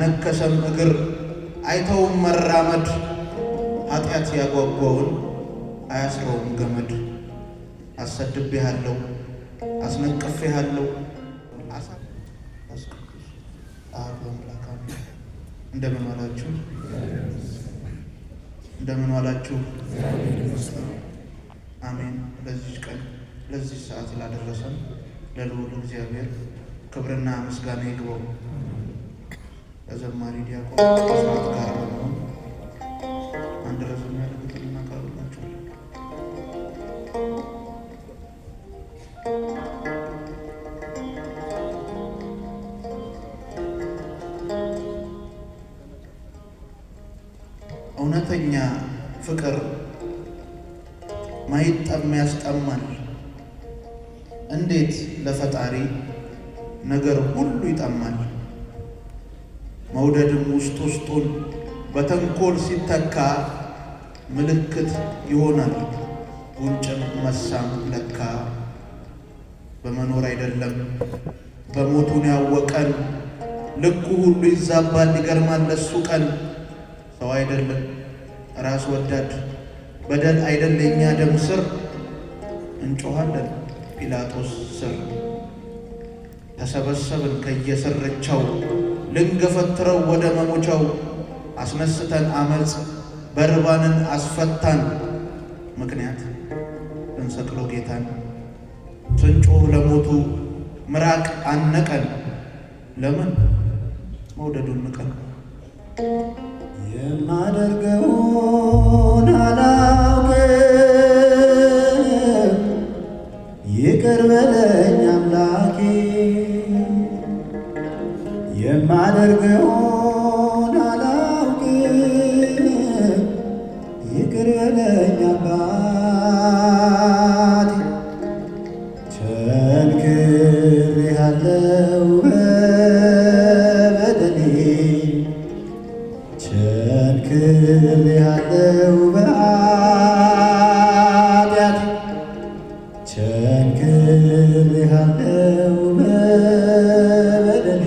ያነከሰም እግር አይተውም መራመድ ኃጢአት ያጓጓውን አያስረውም ገመድ። አሰድቤሃለሁ አስነቅፌሃለሁ እንደምን ዋላችሁ? እንደምን ዋላችሁ? አሜን። ለዚህ ቀን ለዚህ ሰዓት ላደረሰን ለልዑል እግዚአብሔር ክብርና ምስጋና ይግባው። ለዘማሪ ዲያቆን ከስራት ጋር በመሆን አንድ ረዘም ያለ ግጥም እናቀርብላችኋለን። እውነተኛ ፍቅር ማይጠም ያስጠማል። እንዴት ለፈጣሪ ነገር ሁሉ ይጠማል። መውደድም ውስጥ ውስጡን በተንኮል ሲተካ ምልክት ይሆናል ጉንጭን መሳም ለካ። በመኖር አይደለም በሞቱን ያወቀን ልኩ ሁሉ ይዛባል ይገርማል ለሱ ቀን። ሰው አይደለም ራስ ወዳድ በደል አይደል የኛ ደም ስር እንጮኻለን ጲላጦስ ስር። ተሰበሰብን ከየስርቻው ልንገፈትረው ወደ መሞቻው። አስነስተን አመፅ በርባንን አስፈታን ምክንያት እንሰቅለው ጌታን። ስንጮህ ለሞቱ ምራቅ አነቀን ለምን መውደዱን ንቀን። የማደርገውን አላውቅም ይቅር በለኝ አምላኬ። የማደርገውን አላውቅም ይቅር በለኝ አባቴ። ቸንክሬአለሁ በበደሌ ቸንክሬአለሁ በኃጢአቴ ቸንክሬአለሁ በበደሌ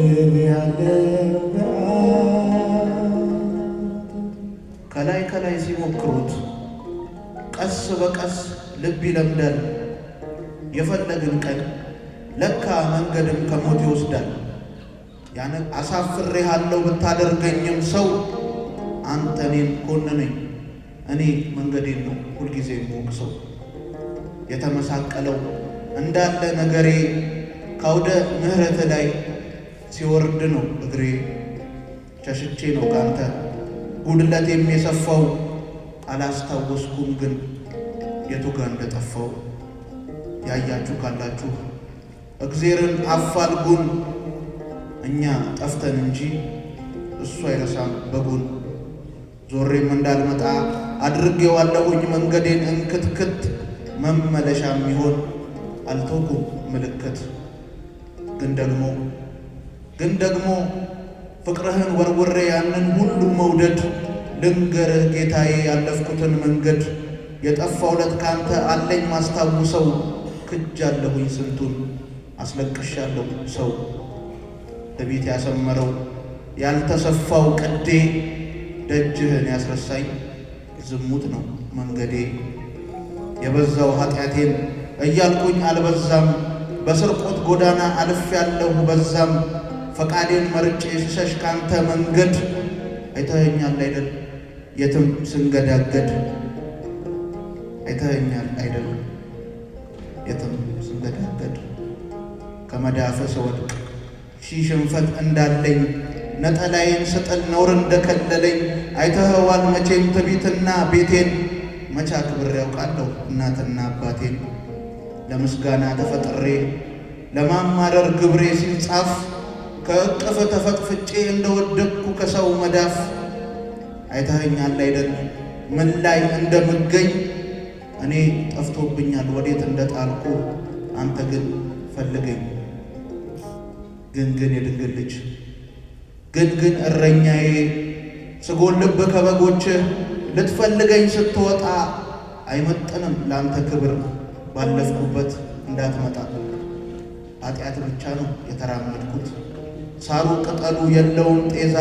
ቸንክሬአለሁ በኃጢአቴ። ከላይ ከላይ ሲሞክሩት ቀስ በቀስ ልብ ይለምዳል። የፈለግን ቀን ለካ መንገድም ከሞት ይወስዳል። አሳፍሬሃለሁ ብታደርገኝም ሰው አንተ እኔን ኮንነኝ እኔ መንገዴን ነው ሁልጊዜ የምወቅሰው። የተመሳቀለው እንዳለ ነገሬ ካውደ ምሕረት ላይ ሲወርድ ነው እግሬ። ሸሽቼ ነው ካንተ ጉድለት የሚሰፋው አላስታወስኩም ግን የቱ ጋር እንደጠፋው። ያያችሁ ካላችሁ እግዜርን አፋልጉን እኛ ጠፍተን እንጂ እሱ አይረሳም በጉን። ዞሬም እንዳልመጣ አድርጌዋለሁኝ መንገዴን እንክትክት መመለሻም ይሆን አልተውኩም ምልክት። ግን ደግሞ ፍቅርህን ወርውሬ ያንን ሁሉ መውደድ ልንገርህ ጌታዬ ያለፍኩትን መንገድ። የጠፋውለት ካንተ አለኝ ማስታውሰው ክጃለሁኝ ስንቱን አስለቅሻለሁ ሰው። ትዕቢት ያሰመረው ያልተሰፋው ቅዴ ደጅህን ያስረሳኝ ዝሙት ነው መንገዴ። የበዛው ኃጢአቴን እያልኩኝ አልበዛም በስርቆት ጎዳና አልፌያለሁ በዛም። ፈቃዴን መርጬ ስሸሽ ካንተ መንገድ አይተኸኛል አይደል የትም ስንገዳገድ። አይተኸኛል አይደል የትም ስንገዳገድ። ከመዳፈ ስወድቅ ሺህ ሽንፈት እንዳለኝ ነጠላዬን ስጥል ነውር እንደከለለኝ። አይተኸዋል መቼም ትዕቢትና ቤቴን መቻ ክብር ያውቃለሁ እናትና አባቴን። ለምስጋና ተፈጥሬ ለማማረር ግብሬ ሲጻፍ ከእቅፍ ተፈጥፍጬ እንደወደቅኩ ከሰው መዳፍ። አይተኸኛል አይደል ምን ላይ እንደምገኝ እኔ ጠፍቶብኛል ወዴት እንደጣልኩ አንተ ግን ፈልገኝ። ግን የድንግል ልጅ ግን እረኛዬ ስጎልብ ከበጎችህ ልትፈልገኝ ስትወጣ አይመጥንም ላንተ ክብር ባለፍኩበት እንዳትመጣ። ኃጢአት ብቻ ነው የተራመድኩት። ሳሩ ቅጠሉ የለውም ጤዛ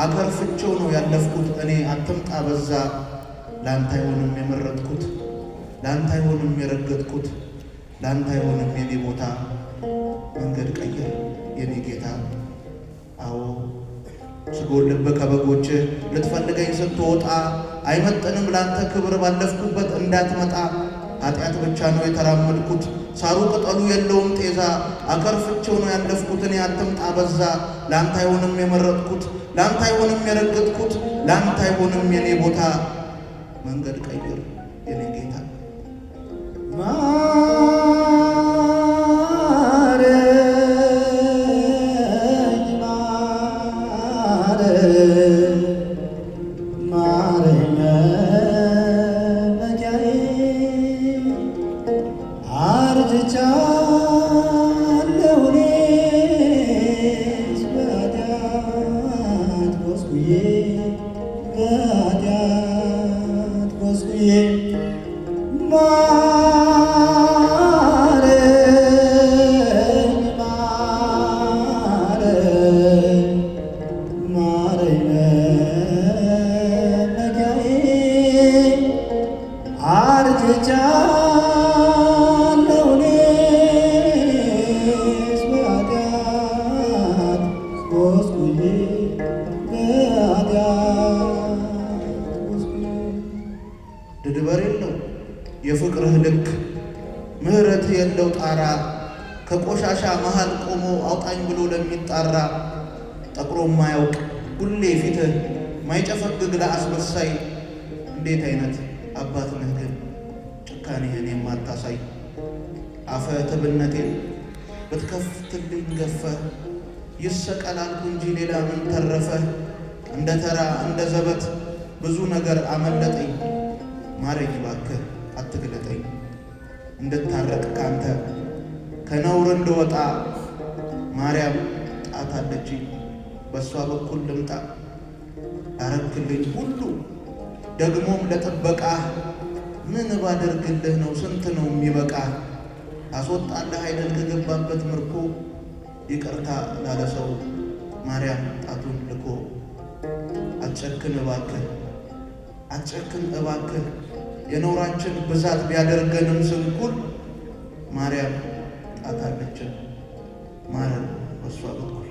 አከርፍቼው ነው ያለፍኩት እኔ አትምጣ በዛ። ላንተ አይሆንም የመረጥኩት ላንተ አይሆንም የረገጥኩት ላንተ አይሆንም የኔ ቦታ መንገድ ቀይር የኔ ጌታ። አዎ ስጎልብ ከበጎች ልትፈልገኝ ስትወጣ አይመጥንም ላንተ ክብር ባለፍኩበት እንዳትመጣ። ኃጢአት ብቻ ነው የተራመድኩት ሳሩ ቅጠሉ የለውም ጤዛ አከርፍቼው ነው ያለፍኩት እኔ አትምጣ በዛ። ላንተ አይሆንም የመረጥኩት ላንተ አይሆንም የረገጥኩት ላንተ አይሆንም የኔ ቦታ መንገድ ቀይር የኔ ጌታ። ድድበር የለው የፍቅርህ ልክ ምህረት የለው ጣራ ከቆሻሻ መሃል ቆሞ አውጣኝ ብሎ ለሚጣራ ጠቅሮ ማያውቅ ሁሌ ፊትህ ማይጨፈግግ ለአስመሳይ እንዴት አይነት አባት ነህ ግን ጭካኔህን የማታሳይ። አፈ ትብነቴን ብትከፍትልኝ ገፈህ ይሰቀላልኩ እንጂ ሌላ ምን ተረፈ። እንደ ተራ እንደ ዘበት ብዙ ነገር አመለጠኝ ማረኝ እባክህ አትግለጠኝ። እንድታረቅ ካንተ ከነውር እንድወጣ ማርያም ጣት አለችኝ በሷ በኩል ልምጣ። አረክልኝ ሁሉ ደግሞም ለጥበቃ ምን ባደርግልህ ነው ስንት ነው የሚበቃ። አስወጣለህ አይደል ከገባበት ምርኮ ይቅርታ ላለ ሰው ማርያም ጣቱን ልኮ። አትጨክን እባክህ አትጨክን እባክህ የነውራችን ብዛት ቢያደርገንም ስንኩል ማርያም ጣት አለችን ማረን በሷ በኩል።